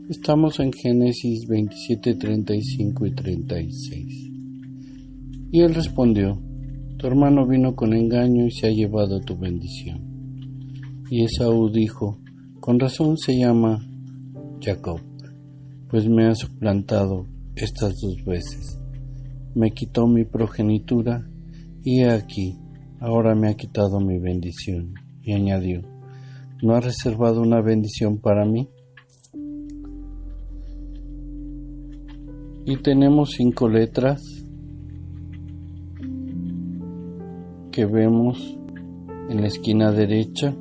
Estamos en Génesis 27, 35 y 36. Y él respondió: tu hermano vino con engaño y se ha llevado tu bendición. Y Esaú dijo: con razón se llama Jacob, pues me ha suplantado estas 2 veces. Me quitó mi progenitura, y he aquí, ahora me ha quitado mi bendición. Y añadió: ¿no ha reservado una bendición para mí? Y tenemos 5 letras que vemos en la esquina derecha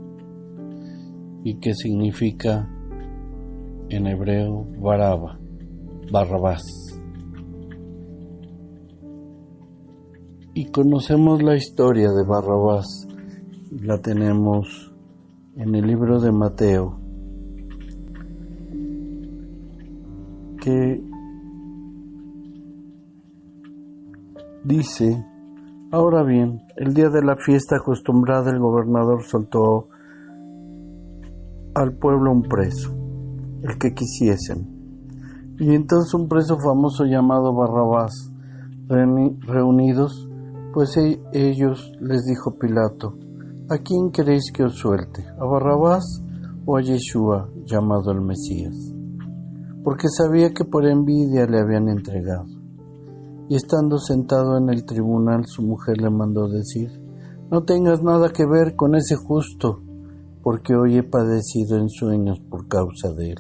y que significa en hebreo Barrabás. Y conocemos la historia de Barrabás, la tenemos en el libro de Mateo, que dice: ahora bien, el día de la fiesta acostumbrada, el gobernador soltó al pueblo un preso, el que quisiesen. Y entonces un preso famoso llamado Barrabás, reunidos, pues ellos les dijo Pilato: ¿a quién queréis que os suelte? ¿A Barrabás o a Yeshua, llamado el Mesías? Porque sabía que por envidia le habían entregado. Y estando sentado en el tribunal, su mujer le mandó decir: no tengas nada que ver con ese justo, porque hoy he padecido en sueños por causa de él.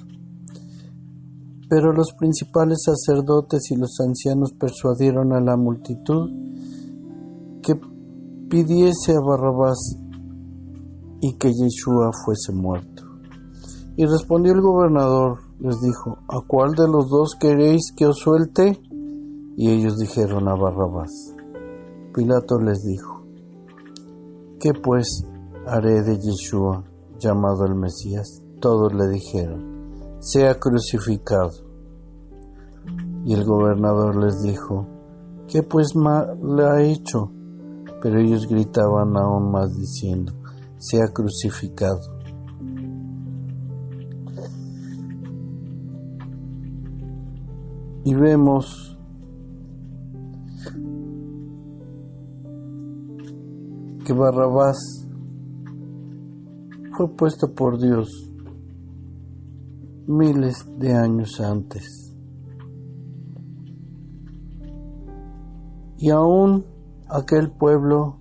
Pero los principales sacerdotes y los ancianos persuadieron a la multitud que pidiese a Barrabás y que Yeshua fuese muerto. Y respondió el gobernador, les dijo: ¿a cuál de los 2 queréis que os suelte? Y ellos dijeron: a Barrabás. Pilato les dijo: ¿qué pues haré de Yeshua, llamado el Mesías? Todos le dijeron: sea crucificado. Y el gobernador les dijo: ¿qué pues mal le ha hecho? Pero ellos gritaban aún más diciendo: sea crucificado. Y vemos que Barrabás fue puesto por Dios miles de años antes. Y aún aquel pueblo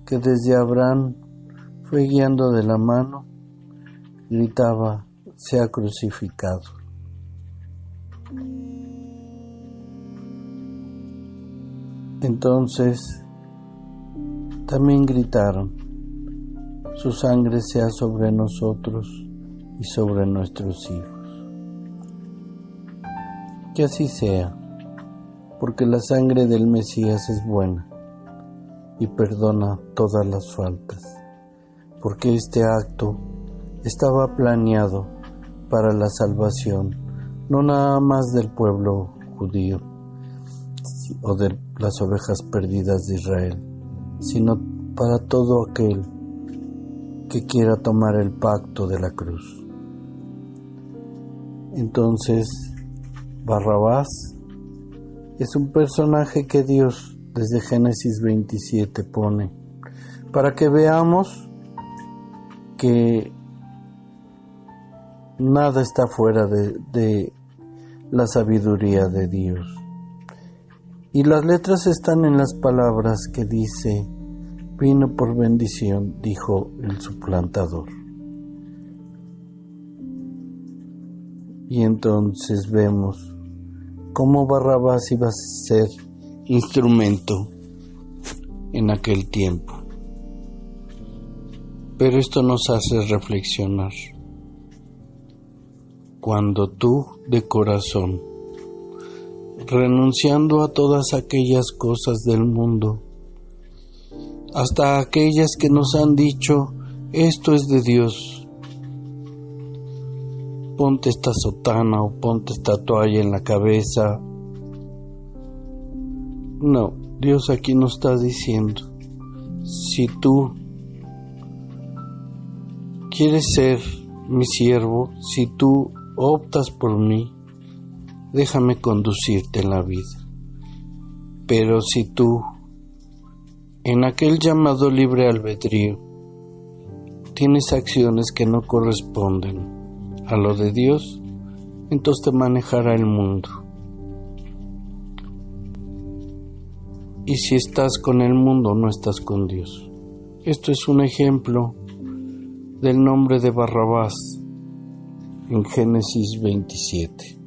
que desde Abraham fue guiando de la mano, gritaba: sea crucificado. Entonces también gritaron: su sangre sea sobre nosotros y sobre nuestros hijos. Que así sea, porque la sangre del Mesías es buena y perdona todas las faltas, porque este acto estaba planeado para la salvación, no nada más del pueblo judío o de las ovejas perdidas de Israel, sino para todo aquel que quiera tomar el pacto de la cruz. Entonces, Barrabás es un personaje que Dios desde Génesis 27 pone para que veamos que nada está fuera de la sabiduría de Dios. Y las letras están en las palabras que dice: vino por bendición, dijo el suplantador. Y entonces vemos cómo Barrabás iba a ser instrumento en aquel tiempo. Pero esto nos hace reflexionar. Cuando tú, de corazón, renunciando a todas aquellas cosas del mundo, hasta aquellas que nos han dicho: esto es de Dios, ponte esta sotana o ponte esta toalla en la cabeza. No, Dios aquí nos está diciendo: si tú quieres ser mi siervo, si tú optas por mí, déjame conducirte en la vida. Pero si tú, en aquel llamado libre albedrío, tienes acciones que no corresponden a lo de Dios, entonces te manejará el mundo. Y si estás con el mundo, no estás con Dios. Esto es un ejemplo del nombre de Barrabás en Génesis 27.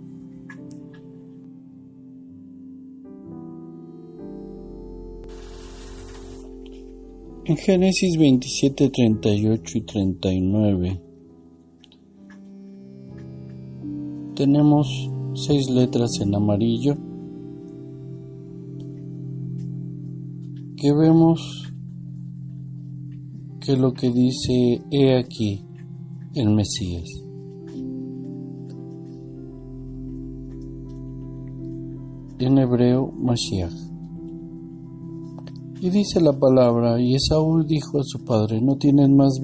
En Génesis 27, 38 y 39 tenemos 6 letras en amarillo que vemos que lo que dice: he aquí el Mesías. En hebreo, Mashiach. Y dice la palabra: y Esaú dijo a su padre: no tienes más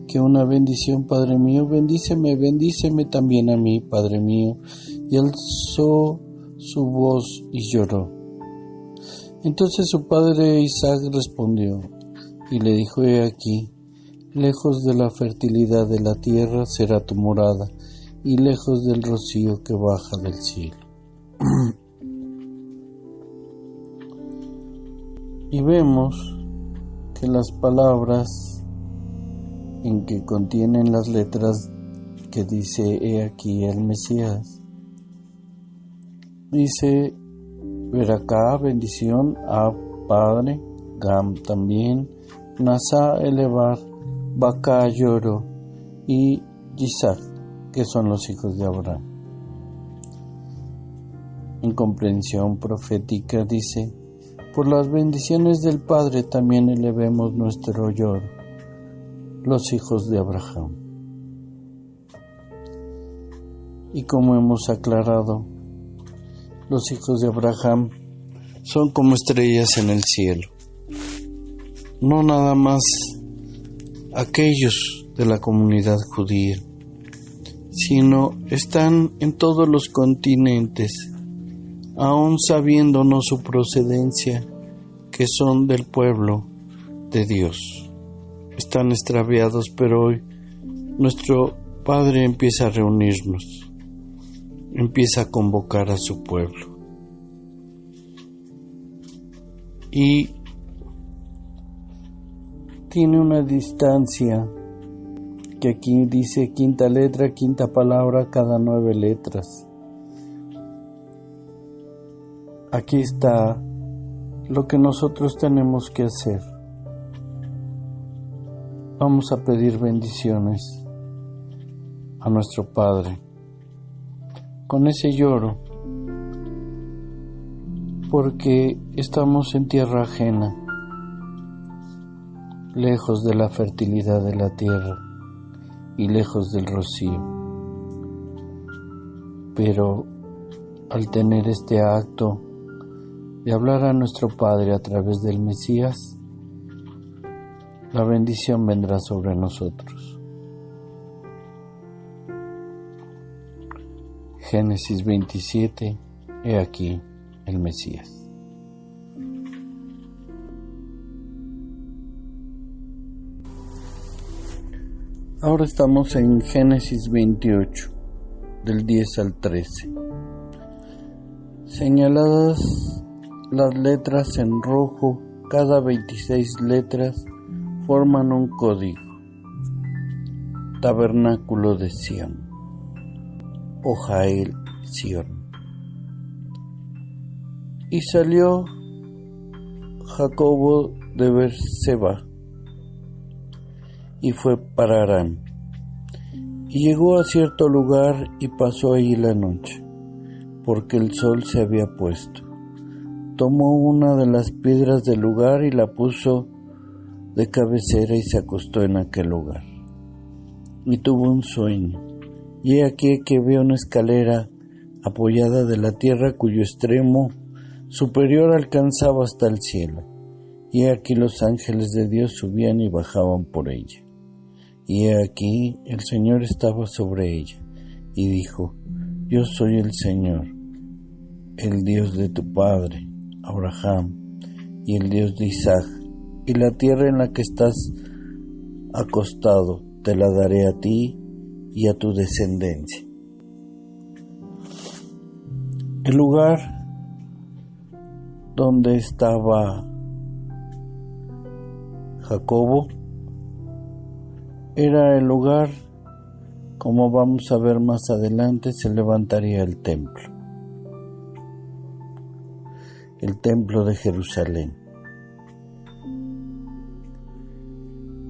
que una bendición, padre mío, bendíceme también a mí, padre mío. Y alzó su voz y lloró. Entonces su padre Isaac respondió y le dijo: he aquí, lejos de la fertilidad de la tierra será tu morada, y lejos del rocío que baja del cielo. Y vemos que las palabras en que contienen las letras que dice: he aquí el Mesías, dice Beracá, bendición, a padre, Gam también, Nasa, elevar, Bacá, lloro, y Isaac, que son los hijos de Abraham. En comprensión profética dice: por las bendiciones del Padre también elevemos nuestro lloro, los hijos de Abraham. Y como hemos aclarado, los hijos de Abraham son como estrellas en el cielo, no nada más aquellos de la comunidad judía, sino están en todos los continentes, aun sabiéndonos su procedencia, que son del pueblo de Dios. Están extraviados, pero hoy nuestro Padre empieza a reunirnos, empieza a convocar a su pueblo. Y tiene una distancia que aquí dice quinta letra, quinta palabra, cada 9 letras. Aquí está lo que nosotros tenemos que hacer. Vamos a pedir bendiciones a nuestro Padre con ese lloro, porque estamos en tierra ajena, lejos de la fertilidad de la tierra y lejos del rocío. Pero al tener este acto de hablar a nuestro Padre a través del Mesías, la bendición vendrá sobre nosotros. Génesis 27, he aquí el Mesías. Ahora estamos en Génesis 28, del 10 al 13. Señaladas las letras en rojo, cada 26 letras forman un código. Tabernáculo de Sión, o Jael Sión. Y salió Jacobo de Berseba y fue para Harán, y llegó a cierto lugar y pasó allí la noche, porque el sol se había puesto. Tomó una de las piedras del lugar y la puso de cabecera y se acostó en aquel lugar. Y tuvo un sueño, y he aquí que vio una escalera apoyada de la tierra cuyo extremo superior alcanzaba hasta el cielo, y he aquí los ángeles de Dios subían y bajaban por ella. Y he aquí el Señor estaba sobre ella, y dijo: Yo soy el Señor, el Dios de tu padre, Abraham, y el Dios de Isaac, y la tierra en la que estás acostado te la daré a ti y a tu descendencia. El lugar donde estaba Jacobo era el lugar, como vamos a ver más adelante, se levantaría el templo de Jerusalén.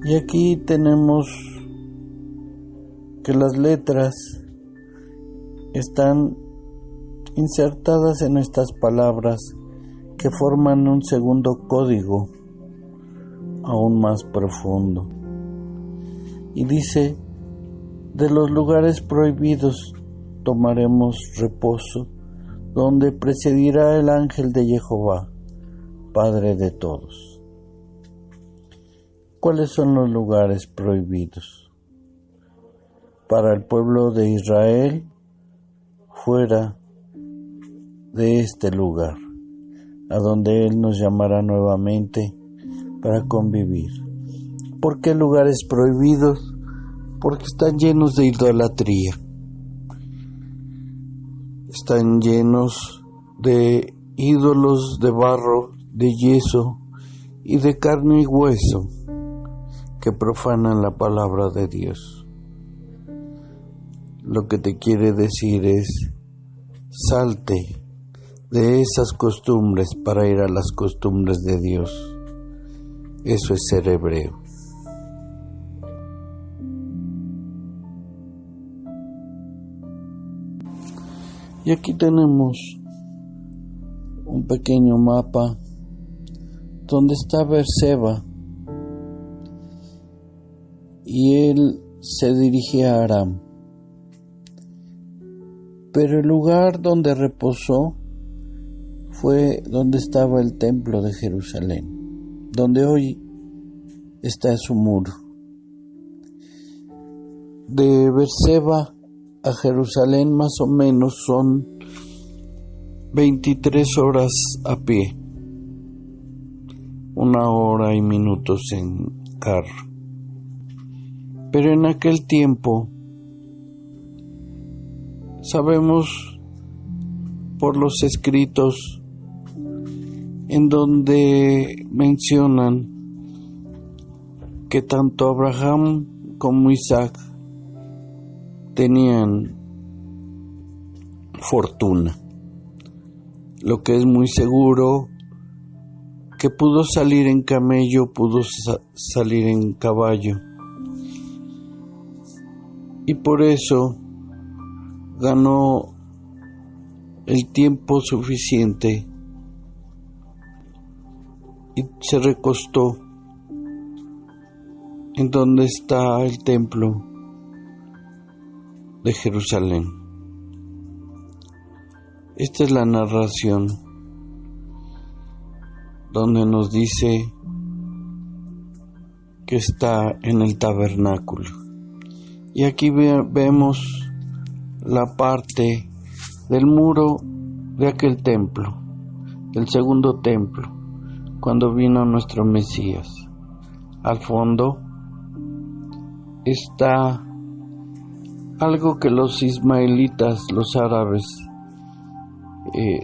Y aquí tenemos que las letras están insertadas en estas palabras que forman un segundo código aún más profundo. Y dice: de los lugares prohibidos tomaremos reposo, donde presidirá el ángel de Jehová, Padre de todos. ¿Cuáles son los lugares prohibidos? Para el pueblo de Israel, fuera de este lugar, a donde Él nos llamará nuevamente para convivir. ¿Por qué lugares prohibidos? Porque están llenos de idolatría. Están llenos de ídolos de barro, de yeso y de carne y hueso que profanan la palabra de Dios. Lo que te quiere decir es: salte de esas costumbres para ir a las costumbres de Dios. Eso es ser hebreo. Y aquí tenemos un pequeño mapa donde está Berseba, y él se dirigía a Aram. Pero el lugar donde reposó fue donde estaba el templo de Jerusalén, donde hoy está su muro. De Berseba a Jerusalén más o menos son 23 horas a pie, 1 hora y minutos en carro. Pero en aquel tiempo sabemos por los escritos en donde mencionan que tanto Abraham como Isaac tenían fortuna, lo que es muy seguro que pudo salir en camello, pudo salir en caballo, y por eso ganó el tiempo suficiente y se recostó en donde está el templo de Jerusalén. Esta es la narración donde nos dice que está en el tabernáculo. Y aquí vemos la parte del muro de aquel templo, del segundo templo, cuando vino nuestro Mesías. Al fondo está algo que los ismaelitas, los árabes,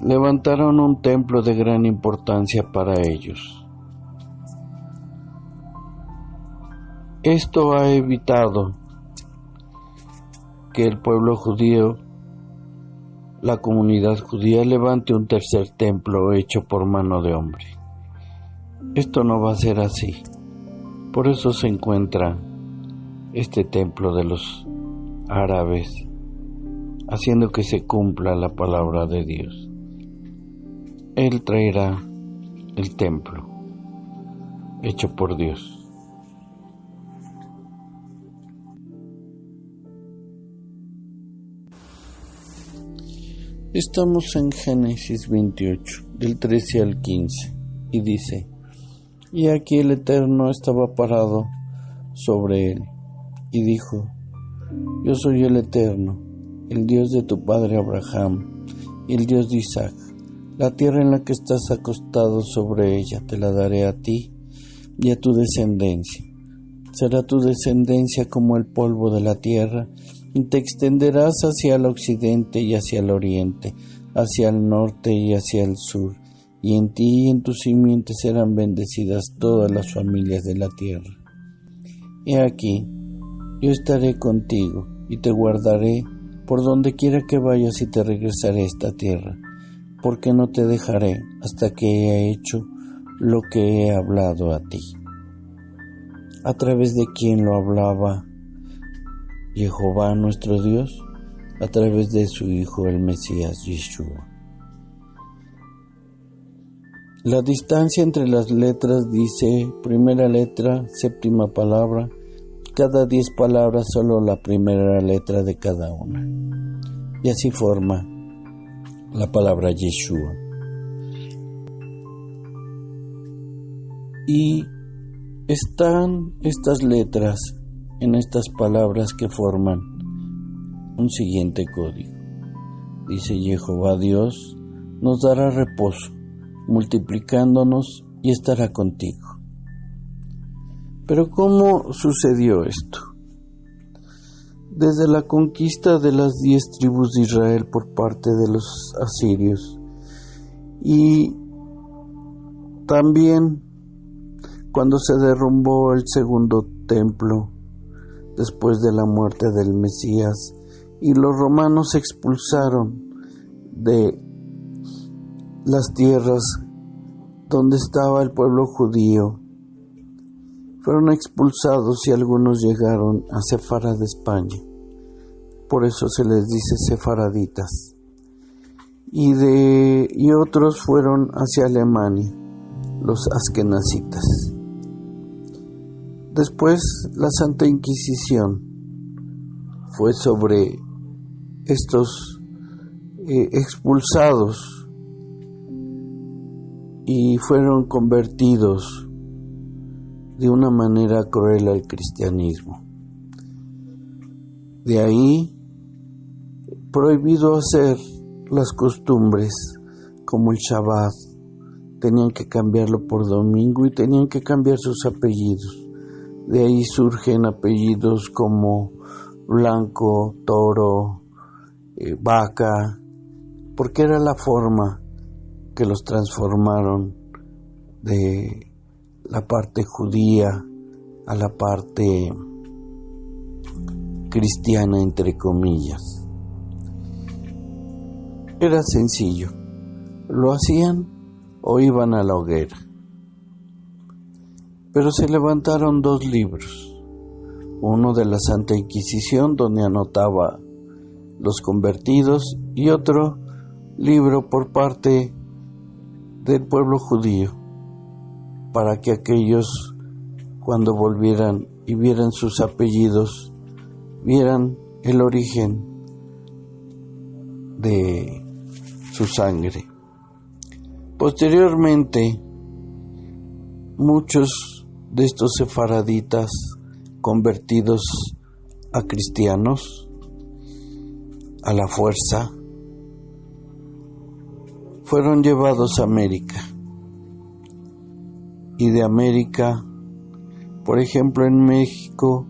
levantaron un templo de gran importancia para ellos. Esto ha evitado que el pueblo judío, la comunidad judía, levante un tercer templo hecho por mano de hombre. Esto no va a ser así. Por eso se encuentra este templo de los árabes, haciendo que se cumpla la palabra de Dios. Él traerá el templo hecho por Dios. Estamos en Génesis 28, del 13 al 15, y dice: Y aquí el Eterno estaba parado sobre él, y dijo: Yo soy el Eterno, el Dios de tu padre Abraham y el Dios de Isaac. La tierra en la que estás acostado sobre ella te la daré a ti y a tu descendencia. Será tu descendencia como el polvo de la tierra, y te extenderás hacia el occidente y hacia el oriente, hacia el norte y hacia el sur, y en ti y en tus simientes serán bendecidas todas las familias de la tierra. He aquí, yo estaré contigo y te guardaré por donde quiera que vayas y te regresaré a esta tierra, porque no te dejaré hasta que haya hecho lo que he hablado a ti. ¿A través de quién lo hablaba Jehová nuestro Dios? A través de su Hijo el Mesías Yeshua. La distancia entre las letras dice primera letra, séptima palabra, cada 10 palabras solo la primera letra de cada una. Y así forma la palabra Yeshua. Y están estas letras en estas palabras que forman un siguiente código. Dice Jehová Dios nos dará reposo, multiplicándonos y estará contigo. Pero ¿cómo sucedió esto? Desde la conquista de las 10 tribus de Israel por parte de los asirios y también cuando se derrumbó el segundo templo después de la muerte del Mesías y los romanos expulsaron de las tierras donde estaba el pueblo judío, fueron expulsados y algunos llegaron a Sefara de España, por eso se les dice sefaraditas, y otros fueron hacia Alemania, los askenazitas. Después la Santa Inquisición fue sobre estos expulsados y fueron convertidos de una manera cruel al cristianismo. De ahí, prohibido hacer las costumbres como el Shabbat, tenían que cambiarlo por domingo y tenían que cambiar sus apellidos. De ahí surgen apellidos como Blanco, Toro, Vaca, porque era la forma que los transformaron de la parte judía a la parte cristiana, entre comillas. Era sencillo, lo hacían o iban a la hoguera. Pero se levantaron 2 libros, uno de la Santa Inquisición donde anotaba los convertidos y otro libro por parte del pueblo judío, para que aquellos cuando volvieran y vieran sus apellidos, vieran el origen de su sangre. Posteriormente, muchos de estos sefaraditas convertidos a cristianos a la fuerza fueron llevados a América, y de América, por ejemplo en México,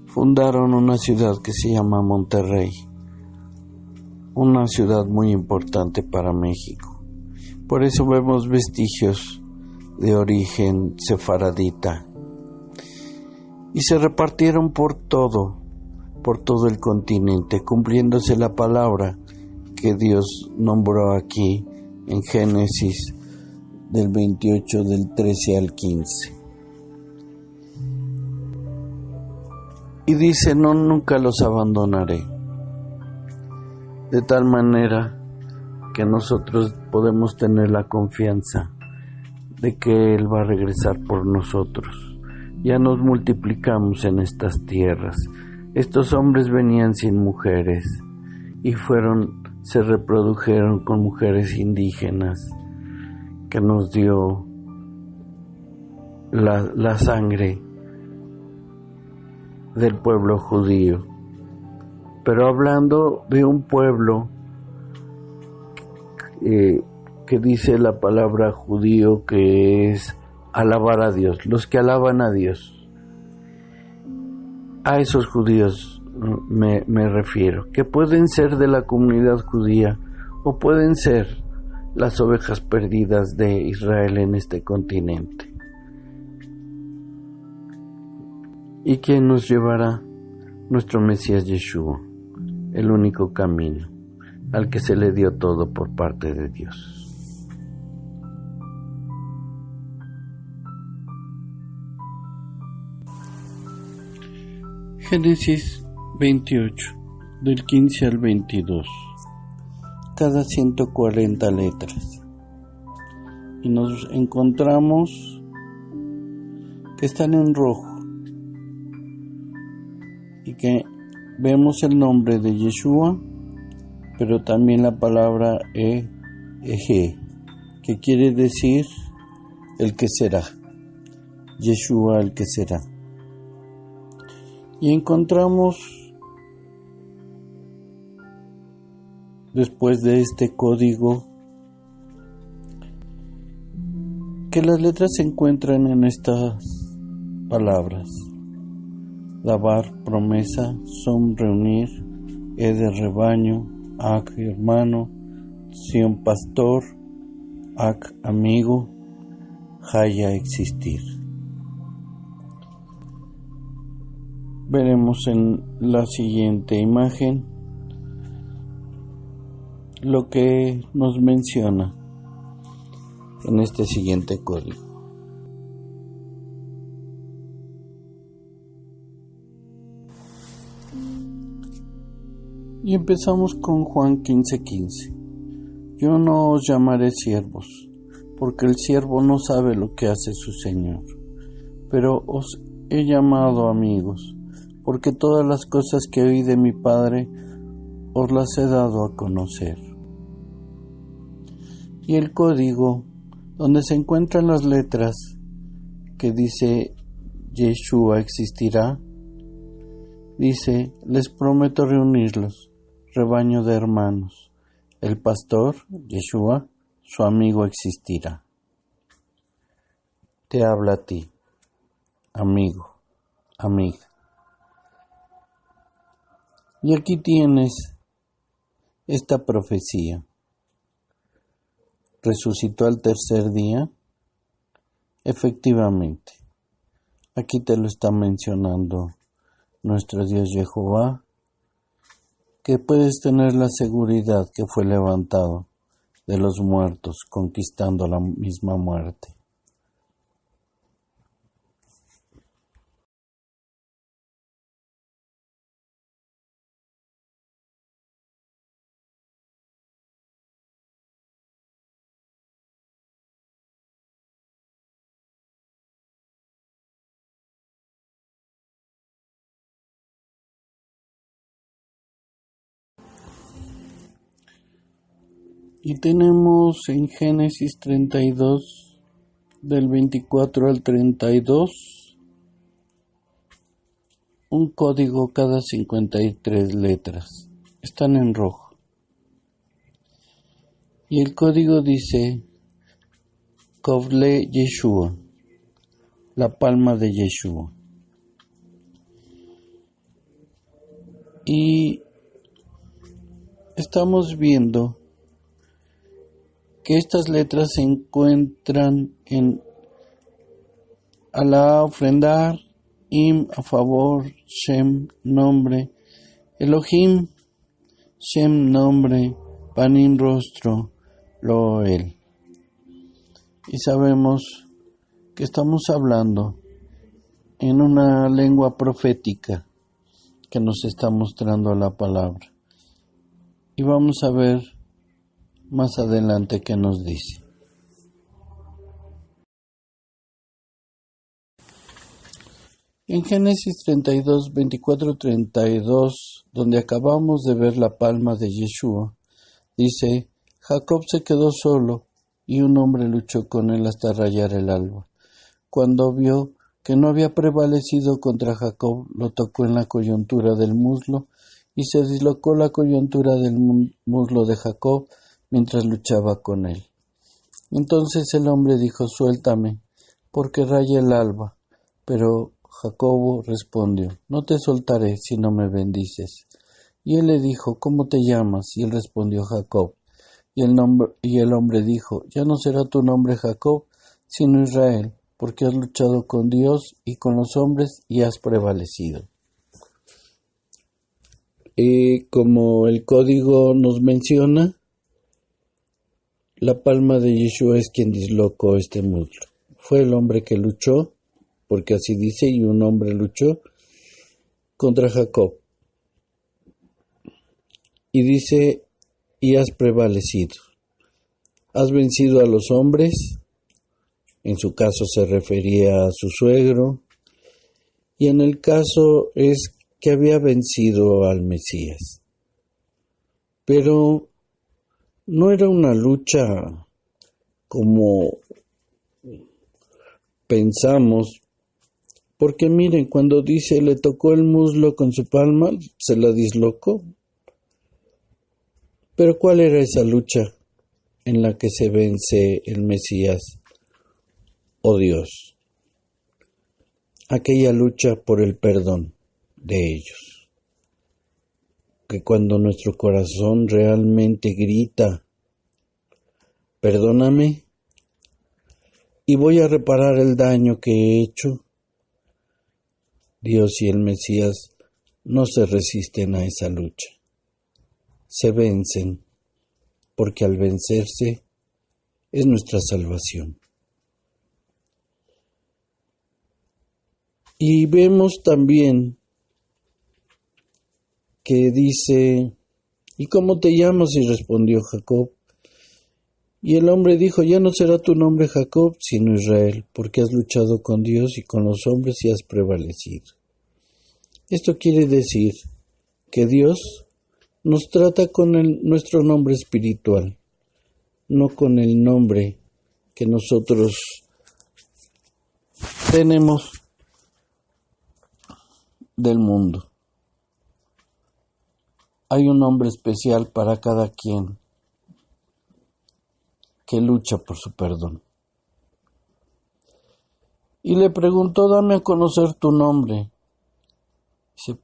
fundaron una ciudad que se llama Monterrey, una ciudad muy importante para México. Por eso vemos vestigios de origen sefaradita, y se repartieron por todo el continente, cumpliéndose la palabra que Dios nombró aquí en Génesis del 28, del 13 al 15. Y dice, no, nunca los abandonaré. De tal manera que nosotros podemos tener la confianza de que Él va a regresar por nosotros. Ya nos multiplicamos en estas tierras. Estos hombres venían sin mujeres y se reprodujeron con mujeres indígenas que nos dio la sangre del pueblo judío. pero hablando de un pueblo que dice la palabra judío que es alabar a Dios, los que alaban a Dios. A esos judíos me refiero, que pueden ser de la comunidad judía o pueden ser las ovejas perdidas de Israel en este continente. ¿Y quién nos llevará? Nuestro Mesías Yeshua, el único camino, al que se le dio todo por parte de Dios. Génesis 28, del 15 al 22, cada 140 letras. Y nos encontramos que están en rojo y que vemos el nombre de Yeshua, pero también la palabra Eje, que quiere decir el que será. Yeshua, el que será. Y encontramos, después de este código, que las letras se encuentran en estas palabras: Dabar, promesa; Som, reunir; de rebaño; Ak, hermano; Sion, pastor; Ak, amigo; Haya, existir. Veremos en la siguiente imagen lo que nos menciona en este siguiente código. Y empezamos con Juan 15:15. Yo no os llamaré siervos, porque el siervo no sabe lo que hace su Señor, pero os he llamado amigos, porque todas las cosas que oí de mi Padre os las he dado a conocer. Y el código, donde se encuentran las letras que dice Yeshua existirá, dice: les prometo reunirlos, rebaño de hermanos. El pastor, Yeshua, su amigo existirá. Te habla a ti, amigo, amiga. Y aquí tienes esta profecía. ¿Resucitó al tercer día? Efectivamente. Aquí te lo está mencionando nuestro Dios Jehová, que puedes tener la seguridad que fue levantado de los muertos, conquistando la misma muerte. Y tenemos en Génesis 32, del 24 al 32, un código cada 53 letras. Están en rojo. Y el código dice: Kovle Yeshua, la palma de Yeshua. Y estamos viendo que estas letras se encuentran en Alá, ofrendar; Im, a favor; Shem, nombre; Elohim, Shem, nombre; Panim, rostro; Loel. Y sabemos que estamos hablando en una lengua profética que nos está mostrando la palabra. Y vamos a ver más adelante qué nos dice. En Génesis 32, 24, 32, donde acabamos de ver la palma de Yeshua, dice: Jacob se quedó solo y un hombre luchó con él hasta rayar el alba. Cuando vio que no había prevalecido contra Jacob, lo tocó en la coyuntura del muslo y se dislocó la coyuntura del muslo de Jacob mientras luchaba con él. Entonces el hombre dijo: «Suéltame, porque raya el alba». Pero Jacobo respondió: «No te soltaré si no me bendices». Y él le dijo: «¿Cómo te llamas?». Y él respondió: «Jacob». Y el hombre dijo: «Ya no será tu nombre Jacob, sino Israel, porque has luchado con Dios y con los hombres y has prevalecido». Como el código nos menciona, la palma de Yeshua es quien dislocó este muslo. Fue el hombre que luchó, porque así dice, y un hombre luchó contra Jacob. Y dice: «Y has prevalecido». Has vencido a los hombres, en su caso se refería a su suegro, y en el caso es que había vencido al Mesías. Pero no era una lucha como pensamos, porque miren, cuando dice le tocó el muslo con su palma, se la dislocó. Pero ¿cuál era esa lucha en la que se vence el Mesías o Dios? Aquella lucha por el perdón de ellos. Que cuando nuestro corazón realmente grita: «Perdóname y voy a reparar el daño que he hecho», Dios y el Mesías no se resisten a esa lucha. Se vencen, porque al vencerse es nuestra salvación. Y vemos también que dice: «¿Y cómo te llamas?». Y respondió: «Jacob». Y el hombre dijo: «Ya no será tu nombre Jacob, sino Israel, porque has luchado con Dios y con los hombres y has prevalecido». Esto quiere decir que Dios nos trata con nuestro nombre espiritual, no con el nombre que nosotros tenemos del mundo. Hay un nombre especial para cada quien que lucha por su perdón. Y le preguntó: «Dame a conocer tu nombre». Dice: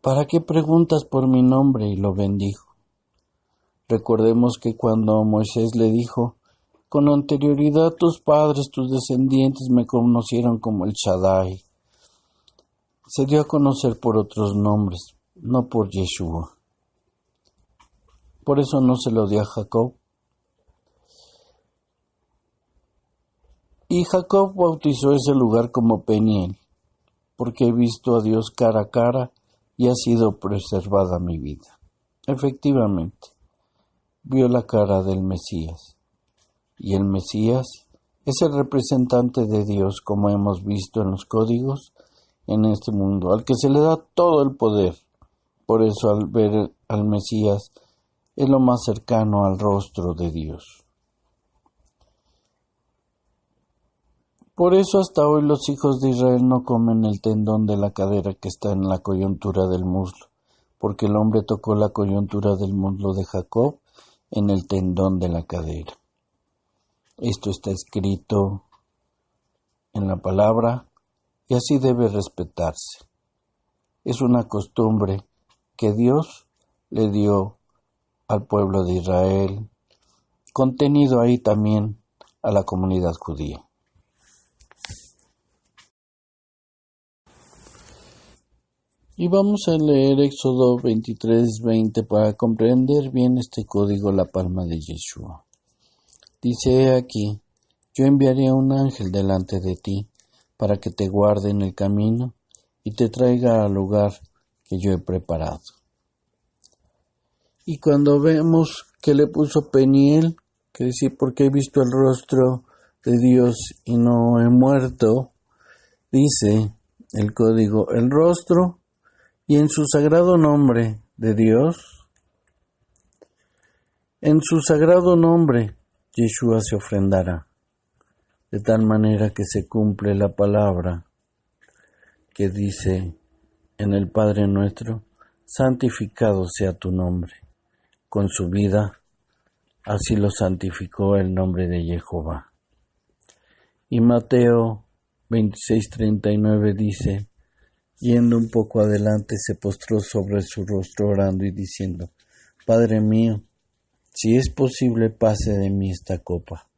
«¿Para qué preguntas por mi nombre?». Y lo bendijo. Recordemos que cuando Moisés le dijo: «Con anterioridad tus padres, tus descendientes me conocieron como el Shaddai», se dio a conocer por otros nombres, no por Yeshua. Por eso no se lo dio a Jacob. Y Jacob bautizó ese lugar como Peniel, porque he visto a Dios cara a cara y ha sido preservada mi vida. Efectivamente, vio la cara del Mesías. Y el Mesías es el representante de Dios, como hemos visto en los códigos, en este mundo, al que se le da todo el poder. Por eso al ver al Mesías es lo más cercano al rostro de Dios. Por eso hasta hoy los hijos de Israel no comen el tendón de la cadera que está en la coyuntura del muslo, porque el hombre tocó la coyuntura del muslo de Jacob en el tendón de la cadera. Esto está escrito en la palabra y así debe respetarse. Es una costumbre que Dios le dio al pueblo de Israel, contenido ahí también a la comunidad judía. Y vamos a leer Éxodo 23:20 para comprender bien este código, la palma de Yeshua. Dice: «He aquí, yo enviaré un ángel delante de ti para que te guarde en el camino y te traiga al lugar que yo he preparado». Y cuando vemos que le puso Peniel, que dice: «Porque he visto el rostro de Dios y no he muerto», dice el código: el rostro, y en su sagrado nombre de Dios, en su sagrado nombre, Yeshua se ofrendará, de tal manera que se cumple la palabra que dice en el Padre Nuestro: santificado sea tu nombre. Con su vida, así lo santificó el nombre de Jehová. Y Mateo 26:39 dice, yendo un poco adelante, se postró sobre su rostro orando y diciendo, Padre mío, si es posible, pase de mí esta copa,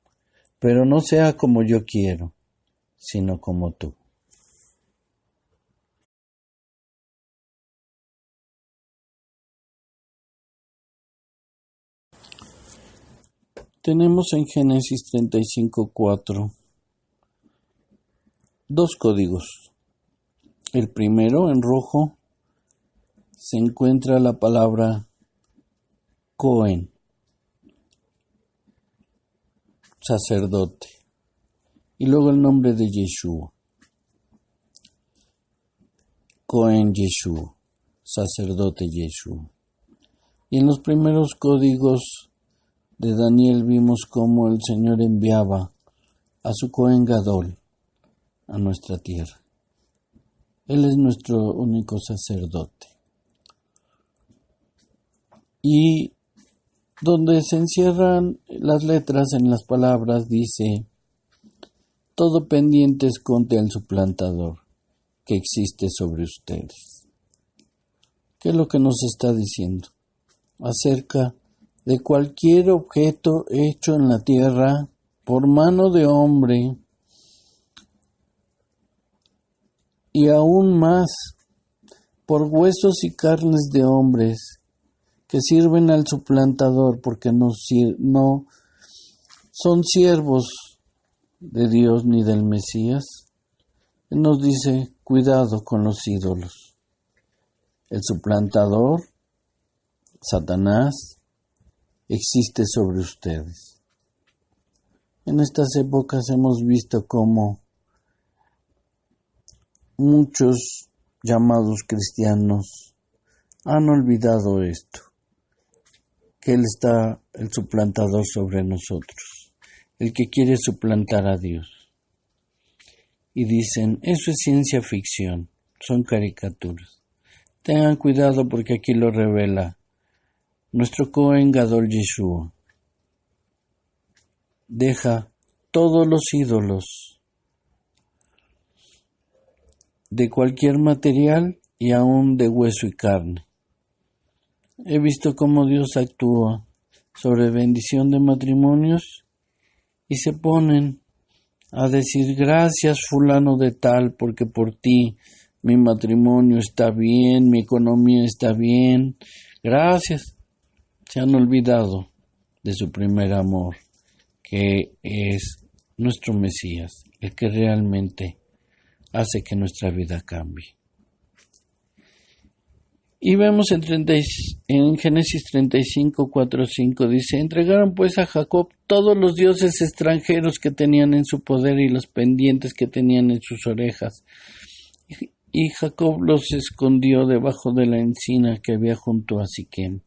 pero no sea como yo quiero, sino como tú. Tenemos en Génesis 35:4 dos códigos. El primero, en rojo, se encuentra la palabra Cohen, sacerdote, y luego el nombre de Yeshua. Cohen Yeshua, sacerdote Yeshua. Y en los primeros códigos de Daniel vimos cómo el Señor enviaba a su Cohen Gadol a nuestra tierra. Él es nuestro único sacerdote. Y donde se encierran las letras en las palabras dice, todo pendiente esconde al suplantador que existe sobre ustedes. ¿Qué es lo que nos está diciendo? Acerca de cualquier objeto hecho en la tierra por mano de hombre y aún más por huesos y carnes de hombres que sirven al suplantador porque no son siervos de Dios ni del Mesías. Él nos dice, cuidado con los ídolos. El suplantador, Satanás, existe sobre ustedes. En estas épocas hemos visto cómo muchos llamados cristianos han olvidado esto, que Él está el suplantador sobre nosotros, el que quiere suplantar a Dios. Y dicen, eso es ciencia ficción, son caricaturas. Tengan cuidado porque aquí lo revela nuestro Cohen Gadol Yeshua. Deja todos los ídolos de cualquier material y aún de hueso y carne. He visto cómo Dios actúa sobre bendición de matrimonios y se ponen a decir gracias fulano de tal porque por ti mi matrimonio está bien, mi economía está bien, gracias. Se han olvidado de su primer amor, que es nuestro Mesías, el que realmente hace que nuestra vida cambie. Y vemos en Génesis 35, 4, 5, dice, entregaron pues a Jacob todos los dioses extranjeros que tenían en su poder y los pendientes que tenían en sus orejas. Y Jacob los escondió debajo de la encina que había junto a Siquem.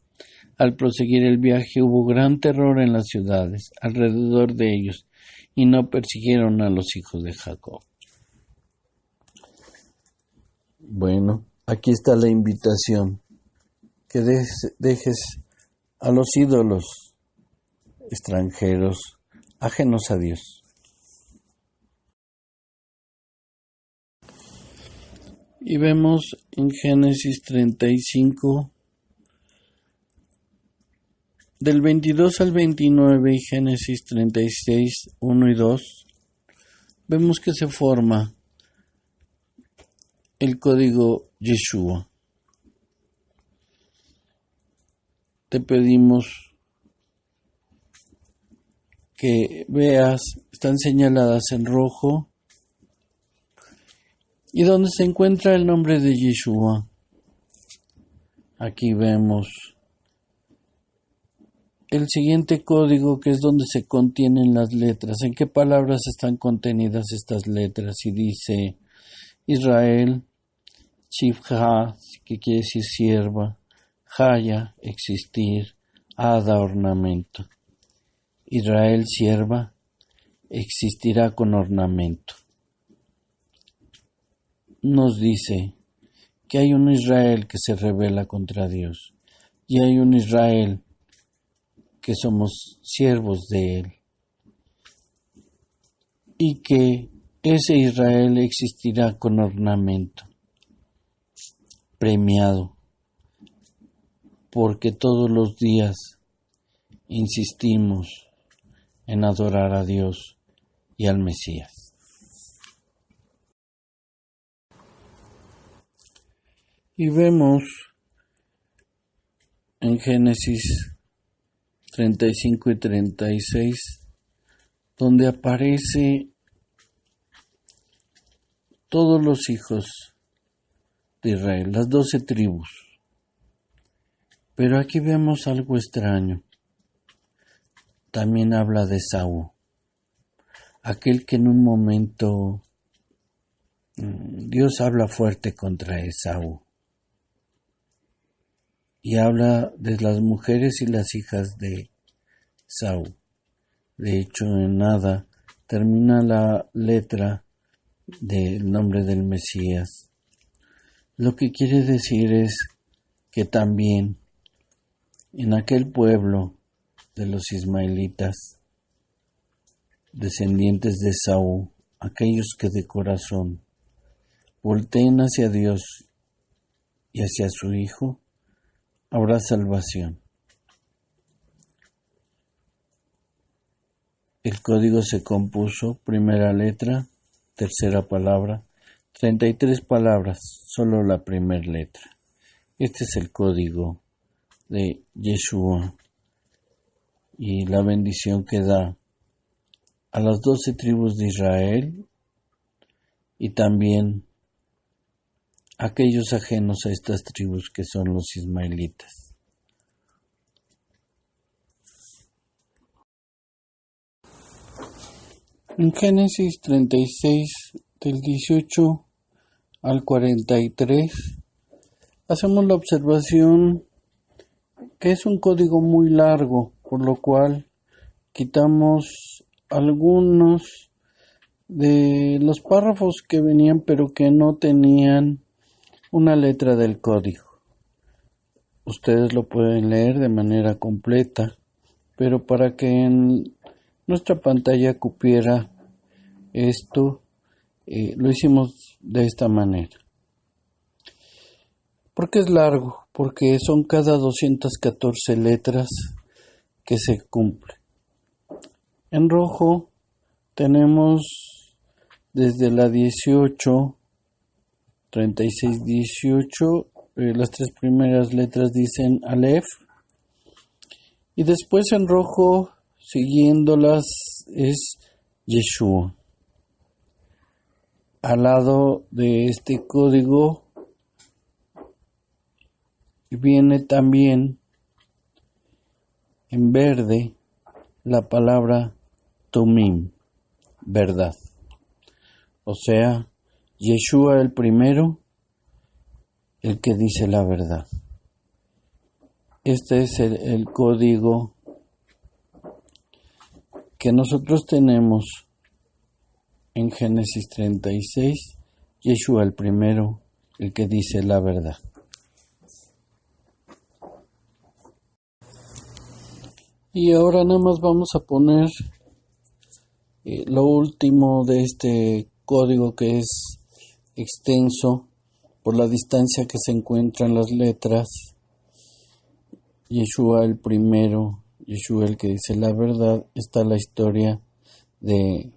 Al proseguir el viaje hubo gran terror en las ciudades alrededor de ellos y no persiguieron a los hijos de Jacob. Bueno, aquí está la invitación, que dejes a los ídolos extranjeros ajenos a Dios. Y vemos en Génesis 35, del 22 al 29 y Génesis 36, 1 y 2, vemos que se forma el código Yeshua. Te pedimos que veas, están señaladas en rojo, y donde se encuentra el nombre de Yeshua. Aquí vemos el siguiente código, que es donde se contienen las letras. ¿En qué palabras están contenidas estas letras? Y dice Israel, Shivha, que quiere decir sierva, Haya, existir, Ada, ornamento. Israel, sierva, existirá con ornamento. Nos dice que hay un Israel que se rebela contra Dios y hay un Israel que somos siervos de Él y que ese Israel existirá con ornamento, premiado, porque todos los días insistimos en adorar a Dios y al Mesías. Y vemos en Génesis 35 y 36, donde aparece todos los hijos de Israel, las 12 tribus. Pero aquí vemos algo extraño. También habla de Esaú, aquel que en un momento Dios habla fuerte contra Esaú. Y habla de las mujeres y las hijas de Esaú. De hecho, en nada termina la letra del nombre del Mesías. Lo que quiere decir es que también en aquel pueblo de los ismaelitas, descendientes de Esaú, aquellos que de corazón volteen hacia Dios y hacia su Hijo, habrá salvación. El código se compuso, primera letra, tercera palabra, 33 palabras, solo la primera letra. Este es el código de Yeshua y la bendición que da a las 12 tribus de Israel y también aquellos ajenos a estas tribus que son los ismaelitas. En Génesis 36, del 18 al 43, hacemos la observación que es un código muy largo, por lo cual quitamos algunos de los párrafos que venían pero que no tenían una letra del código. Ustedes lo pueden leer de manera completa, pero para que en nuestra pantalla cupiera esto, lo hicimos de esta manera. ¿Por qué es largo? Porque son cada 214 letras que se cumplen. En rojo tenemos desde la 18, 36, 18, las tres primeras letras dicen Aleph, y después en rojo, siguiéndolas, es Yeshua. Al lado de este código viene también en verde la palabra Tumim, verdad. O sea, Yeshua el primero, el que dice la verdad. Este es el código que nosotros tenemos en Génesis 36, Yeshua el primero, el que dice la verdad. Y ahora nada más vamos a poner lo último de este código, que es extenso por la distancia que se encuentran las letras. Yeshua el primero, Yeshua el que dice la verdad. Está la historia de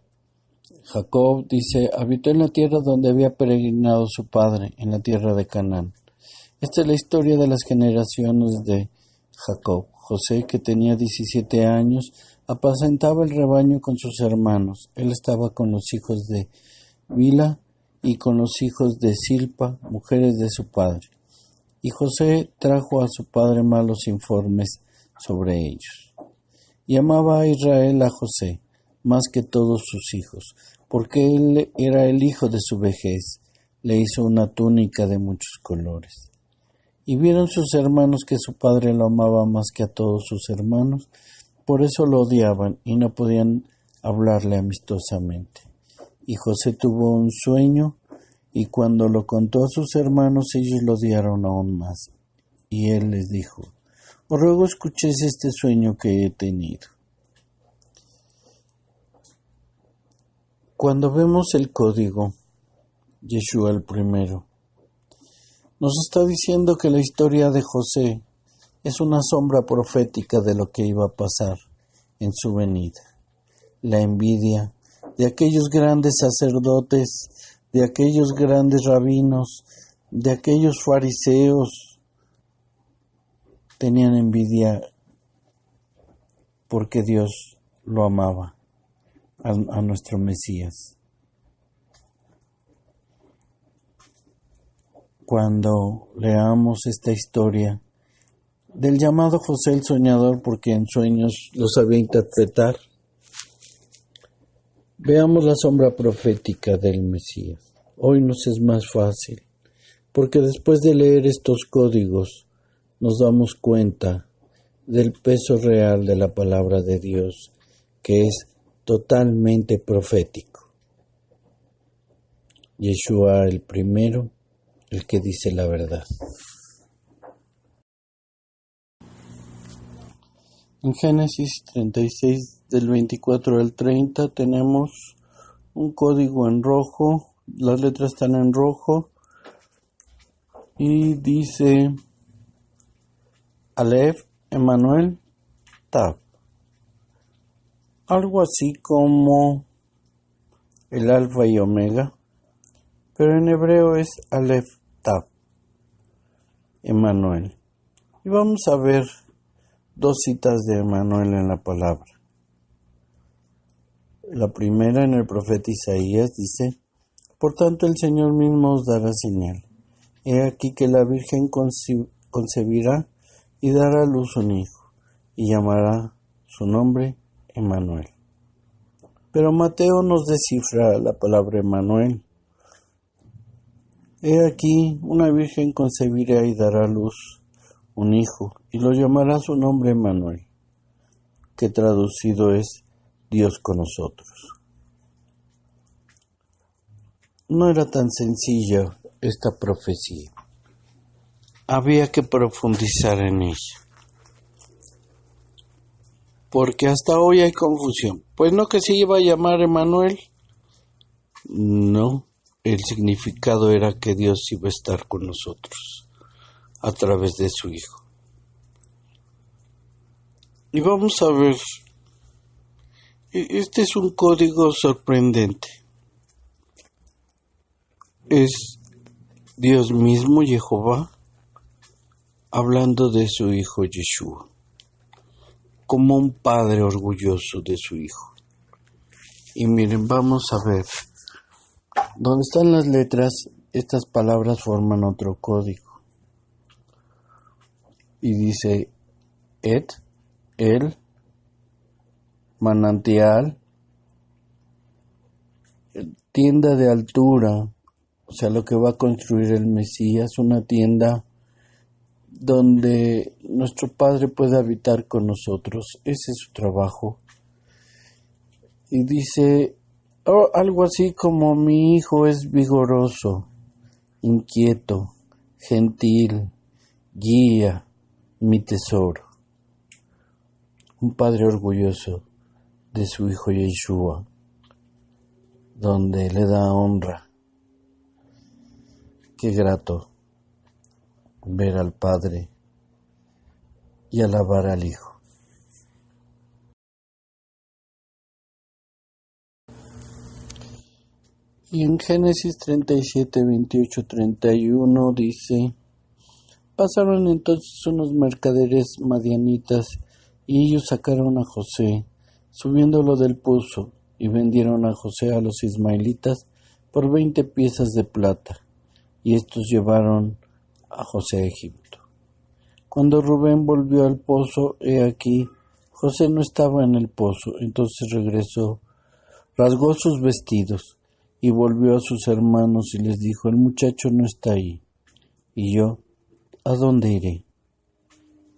Jacob. Dice: habitó en la tierra donde había peregrinado su padre, en la tierra de Canaán. Esta es la historia de las generaciones de Jacob. José, que tenía 17 años, apacentaba el rebaño con sus hermanos. Él estaba con los hijos de Bila y con los hijos de Silpa, mujeres de su padre. Y José trajo a su padre malos informes sobre ellos. Y amaba a Israel a José más que todos sus hijos, porque él era el hijo de su vejez. Le hizo una túnica de muchos colores. Y vieron sus hermanos que su padre lo amaba más que a todos sus hermanos, por eso lo odiaban y no podían hablarle amistosamente. Y José tuvo un sueño Y cuando lo contó a sus hermanos, ellos lo odiaron aún más. Y él les dijo: os ruego escuchéis este sueño que he tenido. Cuando vemos el código, Yeshua el primero, nos está diciendo que la historia de José es una sombra profética de lo que iba a pasar en su venida. La envidia de aquellos grandes sacerdotes, de aquellos grandes rabinos, de aquellos fariseos, tenían envidia porque Dios lo amaba a nuestro Mesías. Cuando leamos esta historia del llamado José el soñador, porque en sueños lo sabía interpretar, veamos la sombra profética del Mesías. Hoy nos es más fácil, porque después de leer estos códigos nos damos cuenta del peso real de la palabra de Dios, que es totalmente profético. Yeshua el primero, el que dice la verdad. En Génesis 36, del 24 al 30, tenemos un código en rojo, las letras están en rojo, y dice Aleph, Emanuel, Tav. Algo así como el alfa y omega, pero en hebreo es Aleph, Tav, Emanuel. Y vamos a ver dos citas de Emanuel en la palabra. La primera en el profeta Isaías dice: por tanto el Señor mismo os dará señal. He aquí que la Virgen concebirá y dará a luz un hijo, y llamará su nombre Emanuel. Pero Mateo nos descifra la palabra Emanuel. He aquí una Virgen concebirá y dará a luz un hijo, y lo llamará su nombre Emanuel, que traducido es Dios con nosotros. No era tan sencilla esta profecía. Había que profundizar en ella. Porque hasta hoy hay confusión. Pues no que se iba a llamar Emanuel. No, el significado era que Dios iba a estar con nosotros a través de su Hijo. Y vamos a ver, este es un código sorprendente. Es Dios mismo, Jehová, hablando de su Hijo Yeshua, como un padre orgulloso de su Hijo. Y miren, vamos a ver, donde están las letras, estas palabras forman otro código. Y dice, el, manantial, tienda de altura, o sea, lo que va a construir el Mesías, una tienda donde nuestro Padre puede habitar con nosotros. Ese es su trabajo. Y dice algo así como: mi hijo es vigoroso, inquieto, gentil, guía, mi tesoro. Un padre orgulloso de su hijo Yeshua, donde le da honra. Qué grato ver al Padre y alabar al Hijo. Y en Génesis 37, 28, 31 dice: pasaron entonces unos mercaderes madianitas, y ellos sacaron a José, subiéndolo del pozo, y vendieron a José a los ismaelitas por 20 piezas de plata, y estos llevaron a José a Egipto. Cuando Rubén volvió al pozo, he aquí, José no estaba en el pozo. Entonces regresó, rasgó sus vestidos, y volvió a sus hermanos y les dijo: el muchacho no está ahí. Y yo, ¿a dónde iré?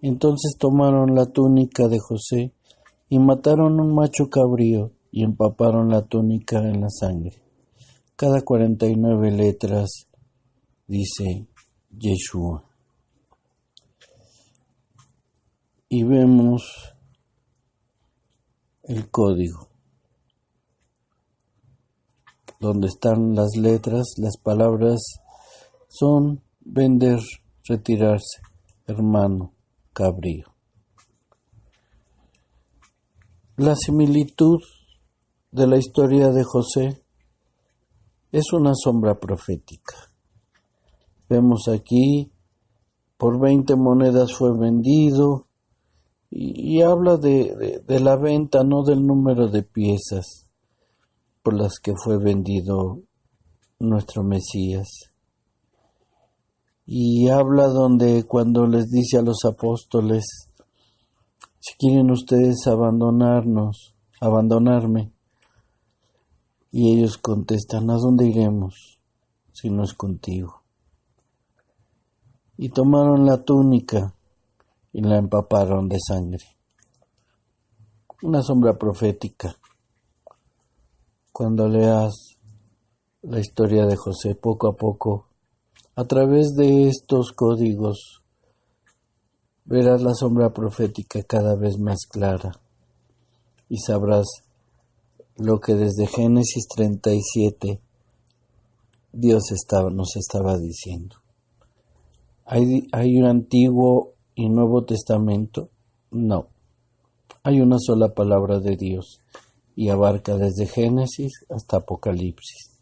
Entonces tomaron la túnica de José, y mataron un macho cabrío, y empaparon la túnica en la sangre. Cada 49 letras dice Yeshua. Y vemos el código, donde están las letras, las palabras son vender, retirarse, hermano, cabrío. La similitud de la historia de José es una sombra profética. Vemos aquí, por 20 monedas fue vendido, y habla de la venta, no del número de piezas por las que fue vendido nuestro Mesías. Y habla donde cuando les dice a los apóstoles, si quieren ustedes abandonarme, y ellos contestan, ¿a dónde iremos si no es contigo? Y tomaron la túnica y la empaparon de sangre. Una sombra profética. Cuando leas la historia de José poco a poco, a través de estos códigos, verás la sombra profética cada vez más clara y sabrás lo que desde Génesis 37 Dios nos estaba diciendo. ¿Hay un Antiguo y Nuevo Testamento? No. Hay una sola palabra de Dios y abarca desde Génesis hasta Apocalipsis.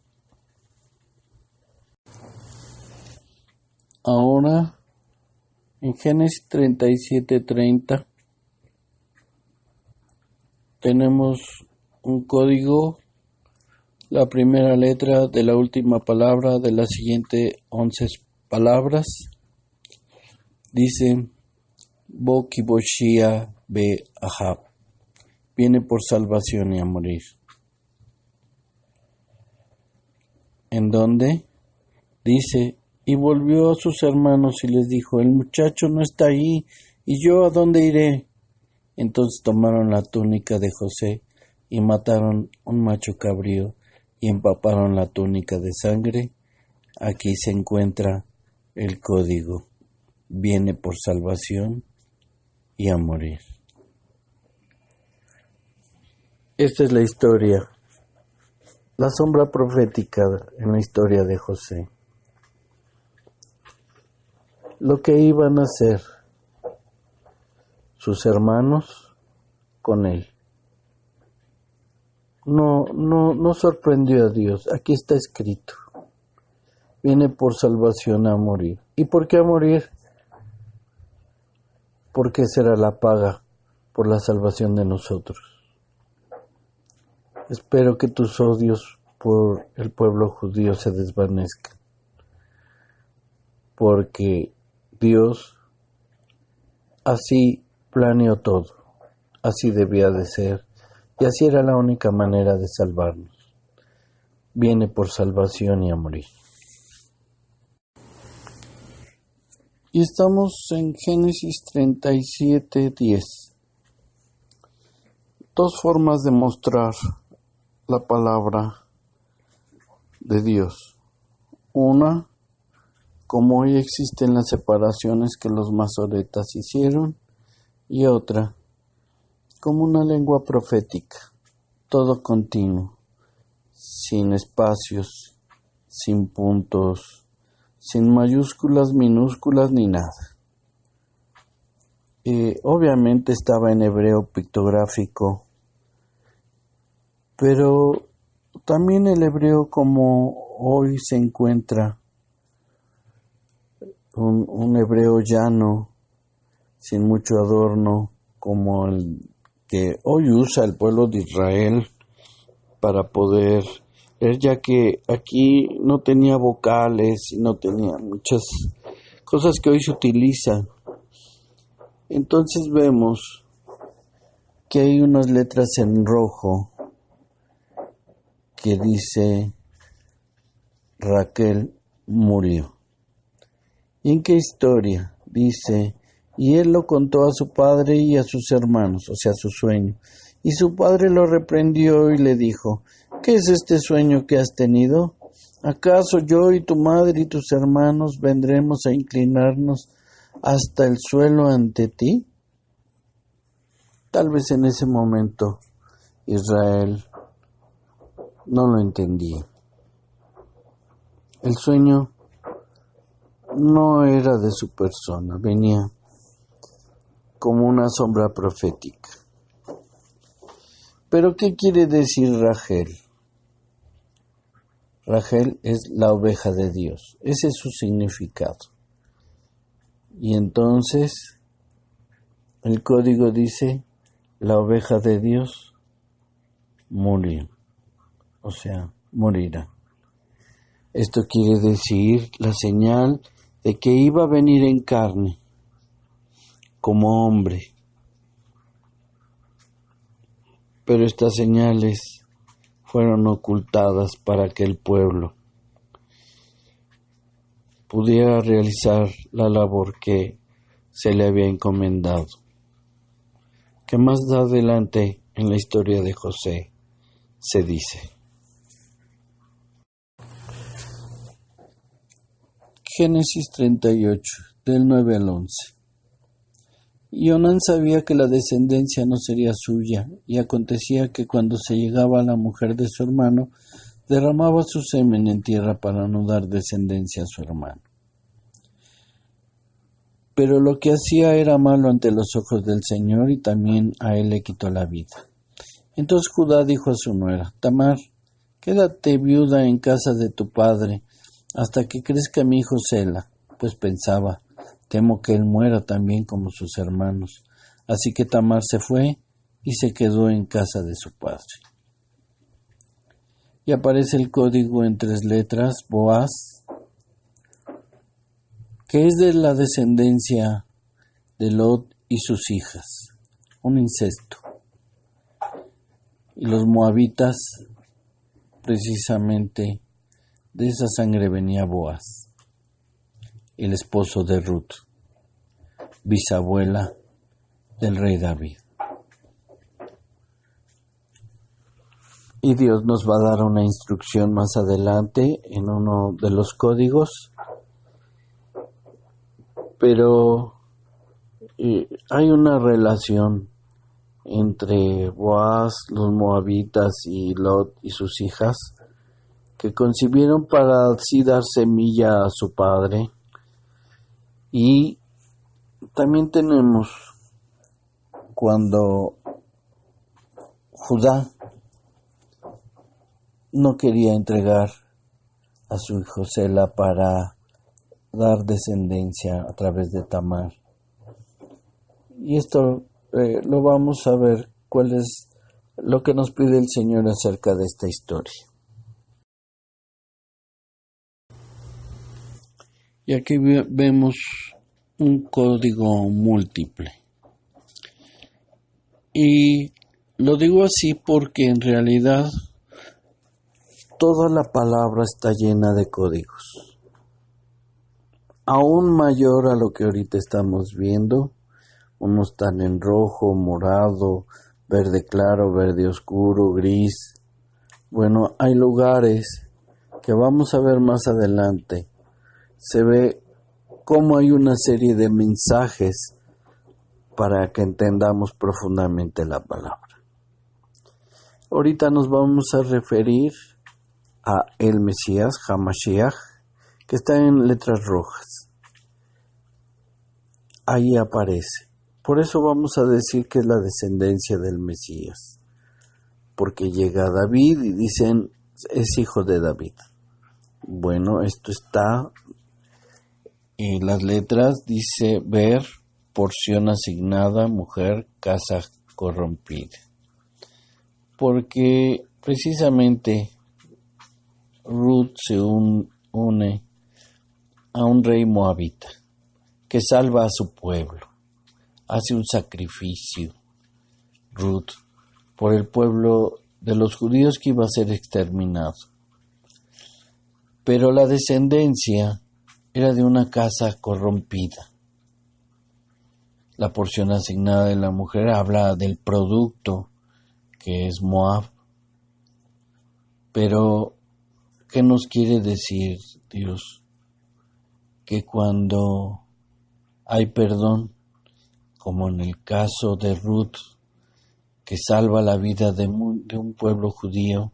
Ahora, en Génesis 37:30, tenemos un código, la primera letra de la última palabra de las siguientes 11 palabras. Dice, Bo Kiboshia Be Ahab, viene por salvación y a morir. ¿En dónde? Dice, y volvió a sus hermanos y les dijo, el muchacho no está ahí, ¿y yo a dónde iré? Entonces tomaron la túnica de José y mataron un macho cabrío y empaparon la túnica de sangre. Aquí se encuentra el código. Viene por salvación y a morir. Esta es la historia, la sombra profética en la historia de José. Lo que iban a hacer sus hermanos con él. No sorprendió a Dios. Aquí está escrito. Viene por salvación a morir. ¿Y por qué a morir? Porque será la paga por la salvación de nosotros. Espero que tus odios por el pueblo judío se desvanezcan. Porque Dios así planeó todo. Así debía de ser. Y así era la única manera de salvarnos. Viene por salvación y a morir. Y estamos en Génesis 37:10. Dos formas de mostrar la palabra de Dios. Una, como hoy existen las separaciones que los masoretas hicieron, y otra, como una lengua profética, todo continuo, sin espacios, sin puntos, sin mayúsculas, minúsculas ni nada. Obviamente estaba en hebreo pictográfico, pero también el hebreo como hoy se encuentra, un hebreo llano, sin mucho adorno, como el que hoy usa el pueblo de Israel para poder leer, ya que aquí no tenía vocales y no tenía muchas cosas que hoy se utilizan. Entonces vemos que hay unas letras en rojo que dice Raquel murió. ¿Y en qué historia? Dice, y él lo contó a su padre y a sus hermanos, o sea, su sueño. Y su padre lo reprendió y le dijo, ¿qué es este sueño que has tenido? ¿Acaso yo y tu madre y tus hermanos vendremos a inclinarnos hasta el suelo ante ti? Tal vez en ese momento Israel no lo entendía. El sueño no era de su persona, venía como una sombra profética. ¿Pero qué quiere decir Rachel? Rachel es la oveja de Dios, ese es su significado. Y entonces el código dice, la oveja de Dios murió, o sea, morirá. Esto quiere decir la señal de que iba a venir en carne, como hombre. Pero estas señales fueron ocultadas para que el pueblo pudiera realizar la labor que se le había encomendado, que más adelante en la historia de José se dice. Génesis 38, del 9 al 11. Y Onán sabía que la descendencia no sería suya, y acontecía que cuando se llegaba a la mujer de su hermano, derramaba su semen en tierra para no dar descendencia a su hermano. Pero lo que hacía era malo ante los ojos del Señor, y también a él le quitó la vida. Entonces Judá dijo a su nuera, Tamar, quédate viuda en casa de tu padre, hasta que crezca mi hijo Sela, pues pensaba, temo que él muera también como sus hermanos. Así que Tamar se fue y se quedó en casa de su padre. Y aparece el código en 3 letras, Boaz, que es de la descendencia de Lot y sus hijas, un incesto. Y los moabitas, precisamente de esa sangre venía Boaz, el esposo de Ruth, bisabuela del rey David. Y Dios nos va a dar una instrucción más adelante en uno de los códigos, pero hay una relación entre Boaz, los moabitas y Lot y sus hijas, que concibieron para así dar semilla a su padre. Y también tenemos cuando Judá no quería entregar a su hijo Sela para dar descendencia a través de Tamar. Y esto lo vamos a ver cuál es lo que nos pide el Señor acerca de esta historia. Y aquí vemos un código múltiple. Y lo digo así porque en realidad toda la palabra está llena de códigos. Aún mayor a lo que ahorita estamos viendo. Unos están en rojo, morado, verde claro, verde oscuro, gris. Bueno, hay lugares que vamos a ver más adelante. Se ve cómo hay una serie de mensajes para que entendamos profundamente la palabra. Ahorita nos vamos a referir a el Mesías, Hamashiach, que está en letras rojas. Ahí aparece. Por eso vamos a decir que es la descendencia del Mesías. Porque llega David y dicen, es hijo de David. Bueno, esto está en las letras, dice ver, porción asignada, mujer, casa corrompida. Porque precisamente Ruth se une a un rey moabita que salva a su pueblo. Hace un sacrificio, Ruth, por el pueblo de los judíos que iba a ser exterminado. Pero la descendencia era de una casa corrompida. La porción asignada de la mujer habla del producto que es Moab. Pero ¿Qué nos quiere decir Dios? Que cuando hay perdón, como en el caso de Ruth, que salva la vida de un pueblo judío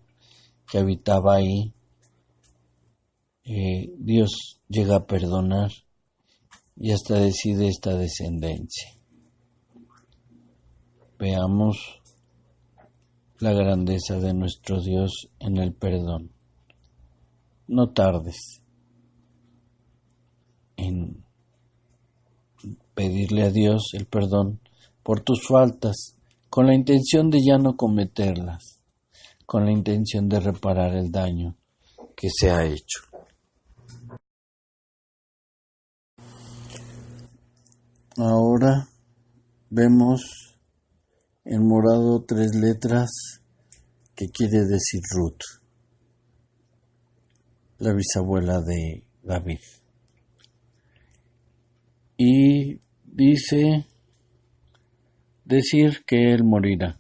que habitaba ahí, Dios llega a perdonar y hasta decide esta descendencia. Veamos la grandeza de nuestro Dios en el perdón. No tardes en pedirle a Dios el perdón por tus faltas, con la intención de ya no cometerlas, con la intención de reparar el daño que se ha hecho. Ahora vemos en morado 3 letras que quiere decir Ruth, la bisabuela de David. Y dice decir que él morirá.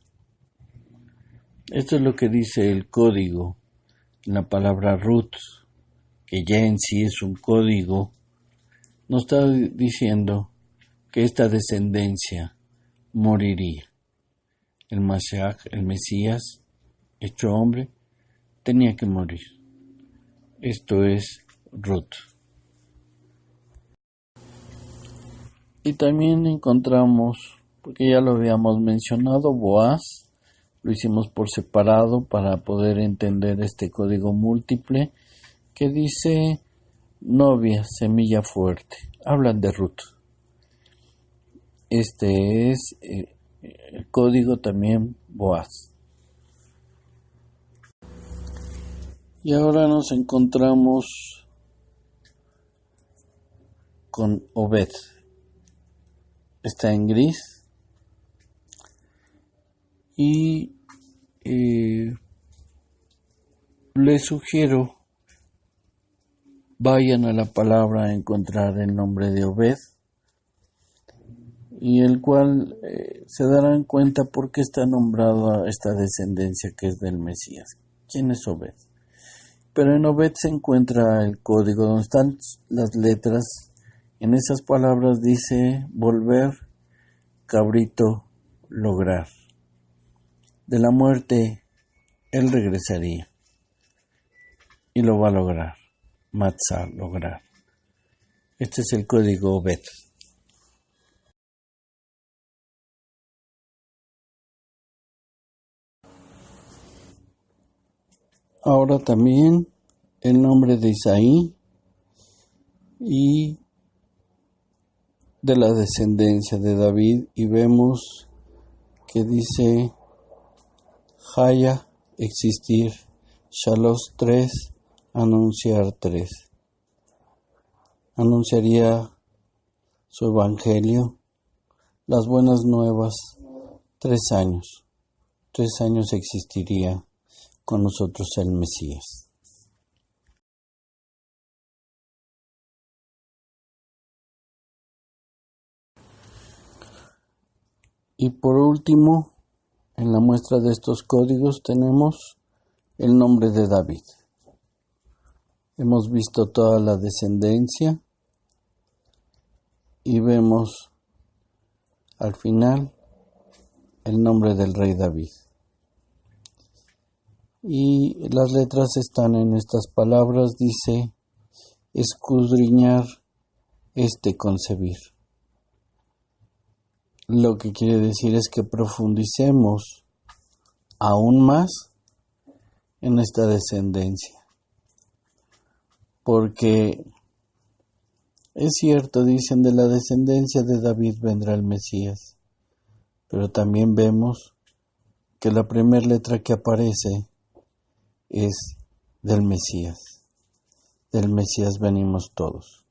Esto es lo que dice el código, la palabra Ruth, que ya en sí es un código, nos está diciendo que esta descendencia moriría. El Mashiach, el Mesías, hecho hombre, tenía que morir. Esto es Ruth. Y también encontramos, porque ya lo habíamos mencionado, Boaz. Lo hicimos por separado para poder entender este código múltiple que dice novia, semilla fuerte. Hablan de Ruth. Este es el código también Boaz. Y ahora nos encontramos con Obed. Está en gris. Y les sugiero vayan a la palabra a encontrar el nombre de Obed, y el cual se darán cuenta por qué está nombrada esta descendencia que es del Mesías. ¿Quién es Obed? Pero en Obed se encuentra el código donde están las letras. En esas palabras dice volver, cabrito, lograr. De la muerte él regresaría y lo va a lograr. Matzah, lograr. Este es el código Obed. Ahora también el nombre de Isaí y de la descendencia de David, y vemos que dice Haya, existir, Shalos 3, anunciar 3. Anunciaría su evangelio, las buenas nuevas, 3 años. 3 años existiría con nosotros el Mesías. Y por último, en la muestra de estos códigos tenemos el nombre de David. Hemos visto toda la descendencia y vemos al final el nombre del rey David. Y las letras están en estas palabras, dice escudriñar, concebir. Lo que quiere decir es que profundicemos aún más en esta descendencia. Porque es cierto, dicen, de la descendencia de David vendrá el Mesías. Pero también vemos que la primera letra que aparece es del Mesías. Del Mesías venimos todos.